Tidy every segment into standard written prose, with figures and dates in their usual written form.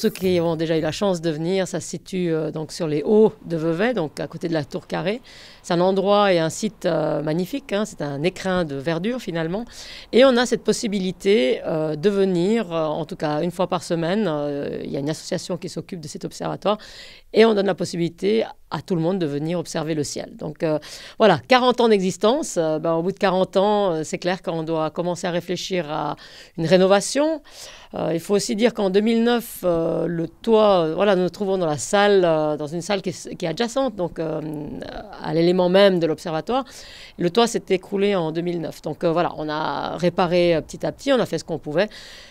ceux qui ont déjà eu la chance de venir, ça se situe donc sur les hauts de Vevey, donc à côté de la Tour Carrée. C'est un endroit et un site magnifique, hein, c'est un écrin de verdure finalement. Et on a cette possibilité de venir, en tout cas une fois par semaine. Il y a une association qui s'occupe de cet observatoire et on donne la possibilité à tout le monde de venir observer le ciel. Donc voilà, 40 ans d'existence. Au bout de 40 ans, c'est clair qu'on doit commencer à réfléchir à une rénovation. Il faut aussi dire qu'en 2009, le toit, voilà, nous nous trouvons dans la salle, dans une salle qui est adjacente, donc à l'élément même de l'observatoire. Le toit s'est écroulé en 2009. Donc voilà, on a réparé petit à petit, on a fait ce qu'on pouvait.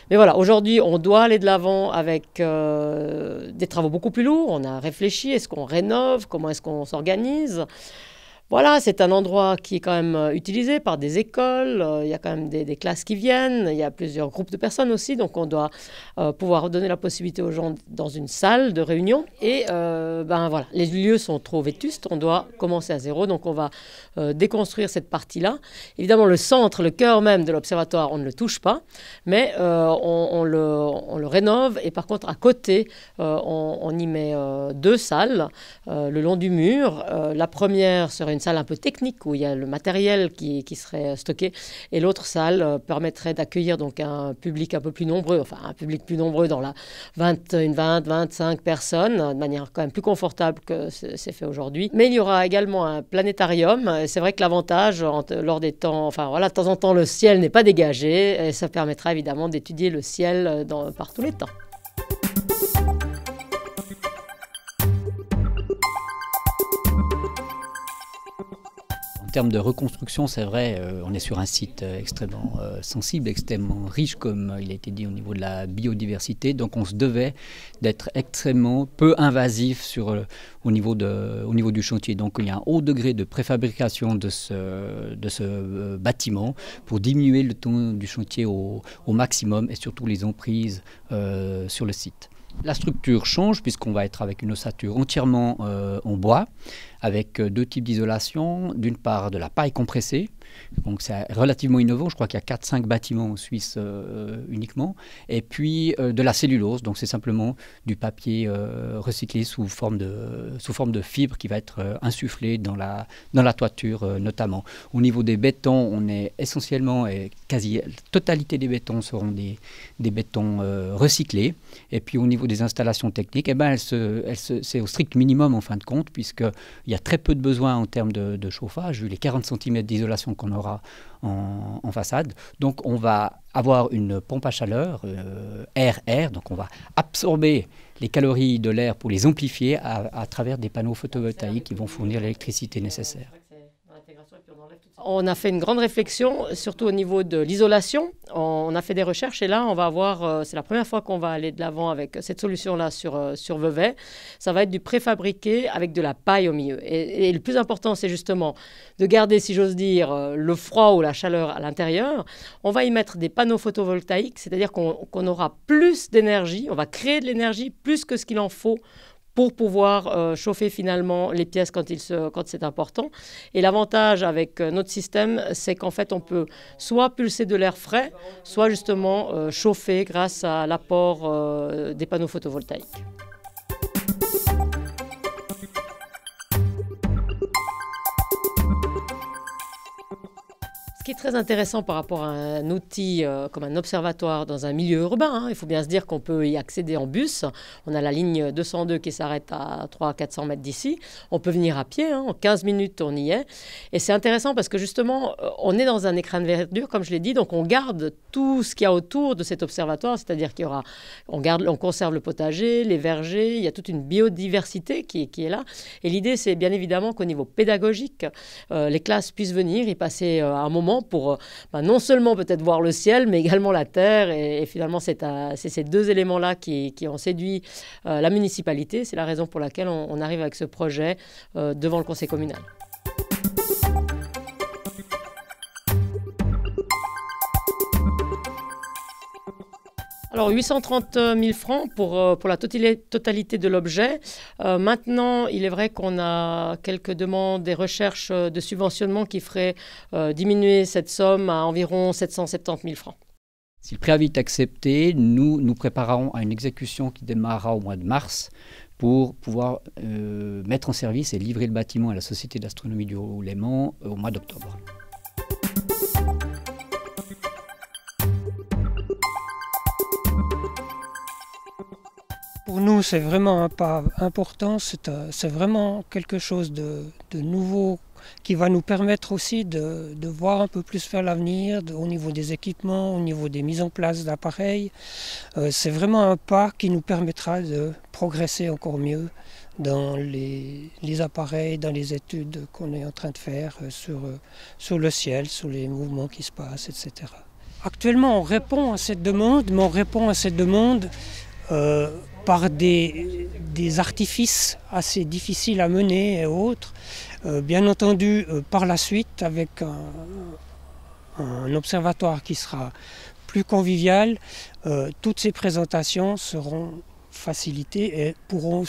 Mais voilà, aujourd'hui, on doit aller de l'avant avec des travaux beaucoup plus lourds. On a réfléchi, est-ce qu'on rénove, comment est-ce qu'on s'organise ? Voilà, c'est un endroit qui est quand même utilisé par des écoles, il y a quand même des classes qui viennent, il y a plusieurs groupes de personnes aussi, donc on doit pouvoir donner la possibilité aux gens dans une salle de réunion. Et voilà, les lieux sont trop vétustes, on doit commencer à zéro, donc on va déconstruire cette partie-là. Évidemment, le centre, le cœur même de l'observatoire, on ne le touche pas, mais on le rénove, et par contre, à côté, on y met 2 salles le long du mur. La première serait une salle un peu technique où il y a le matériel qui serait stocké, et l'autre salle permettrait d'accueillir donc un public un peu plus nombreux, enfin un public plus nombreux dans la 25 personnes, de manière quand même plus confortable que c'est fait aujourd'hui. Mais il y aura également un planétarium. C'est vrai que l'avantage lors des temps, enfin voilà, de temps en temps le ciel n'est pas dégagé, et ça permettra évidemment d'étudier le ciel par tous les temps. En termes de reconstruction, c'est vrai, on est sur un site extrêmement sensible, extrêmement riche, comme il a été dit au niveau de la biodiversité. Donc on se devait d'être extrêmement peu invasif au niveau du chantier. Donc il y a un haut degré de préfabrication de ce bâtiment pour diminuer le temps du chantier au maximum, et surtout les emprises sur le site. La structure change puisqu'on va être avec une ossature entièrement en bois, avec 2 types d'isolation. D'une part de la paille compressée, donc c'est relativement innovant, je crois qu'il y a 4-5 bâtiments en Suisse uniquement, et puis de la cellulose, donc c'est simplement du papier recyclé sous forme de fibre qui va être insufflé dans la toiture notamment. Au niveau des bétons, on est essentiellement, et quasi la totalité des bétons seront des bétons recyclés, et puis au niveau des installations techniques, c'est au strict minimum en fin de compte, puisqu'il y a très peu de besoins en termes de chauffage, vu les 40 cm d'isolation qu'on aura en façade. Donc on va avoir une pompe à chaleur, air-air, donc on va absorber les calories de l'air pour les amplifier à travers des panneaux photovoltaïques qui vont fournir l'électricité nécessaire. On a fait une grande réflexion, surtout au niveau de l'isolation. On a fait des recherches et là, on va avoir, c'est la première fois qu'on va aller de l'avant avec cette solution-là sur Vevey. Ça va être du préfabriqué avec de la paille au milieu. Et le plus important, c'est justement de garder, si j'ose dire, le froid ou la chaleur à l'intérieur. On va y mettre des panneaux photovoltaïques, c'est-à-dire qu'on aura plus d'énergie, on va créer de l'énergie plus que ce qu'il en faut pour pouvoir chauffer finalement les pièces quand c'est important. Et l'avantage avec notre système, c'est qu'en fait, on peut soit pulser de l'air frais, soit justement chauffer grâce à l'apport des panneaux photovoltaïques. Ce qui est très intéressant par rapport à un outil comme un observatoire dans un milieu urbain, hein, il faut bien se dire qu'on peut y accéder en bus. On a la ligne 202 qui s'arrête à 300-400 mètres d'ici. On peut venir à pied, hein, en 15 minutes on y est. Et c'est intéressant parce que justement, on est dans un écran de verdure, comme je l'ai dit, donc on garde tout ce qu'il y a autour de cet observatoire, c'est-à-dire on conserve le potager, les vergers, il y a toute une biodiversité qui est là. Et l'idée, c'est bien évidemment qu'au niveau pédagogique, les classes puissent venir y passer un moment pour non seulement peut-être voir le ciel, mais également la terre. Et finalement, c'est ces 2 éléments-là qui ont séduit la municipalité. C'est la raison pour laquelle on arrive avec ce projet devant le conseil communal. Alors 830 000 francs pour la totalité de l'objet. Maintenant, il est vrai qu'on a quelques demandes et recherches de subventionnement qui feraient diminuer cette somme à environ 770 000 francs. Si le préavis est accepté, nous nous préparerons à une exécution qui démarrera au mois de mars pour pouvoir mettre en service et livrer le bâtiment à la Société d'astronomie du Haut-Léman au mois d'octobre. Pour nous, c'est vraiment un pas important, c'est vraiment quelque chose de nouveau qui va nous permettre aussi de voir un peu plus vers l'avenir au niveau des équipements, au niveau des mises en place d'appareils. C'est vraiment un pas qui nous permettra de progresser encore mieux dans les appareils, dans les études qu'on est en train de faire sur le ciel, sur les mouvements qui se passent, etc. Actuellement, on répond à cette demande, mais on répond à cette demande par des artifices assez difficiles à mener et autres. Bien entendu, par la suite, avec un observatoire qui sera plus convivial, toutes ces présentations seront facilitées et pourront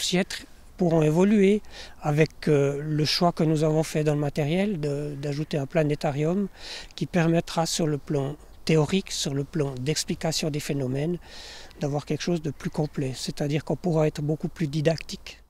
évoluer avec le choix que nous avons fait dans le matériel d'ajouter un planétarium qui permettra sur le plan théorique, sur le plan d'explication des phénomènes, d'avoir quelque chose de plus complet, c'est-à-dire qu'on pourra être beaucoup plus didactique.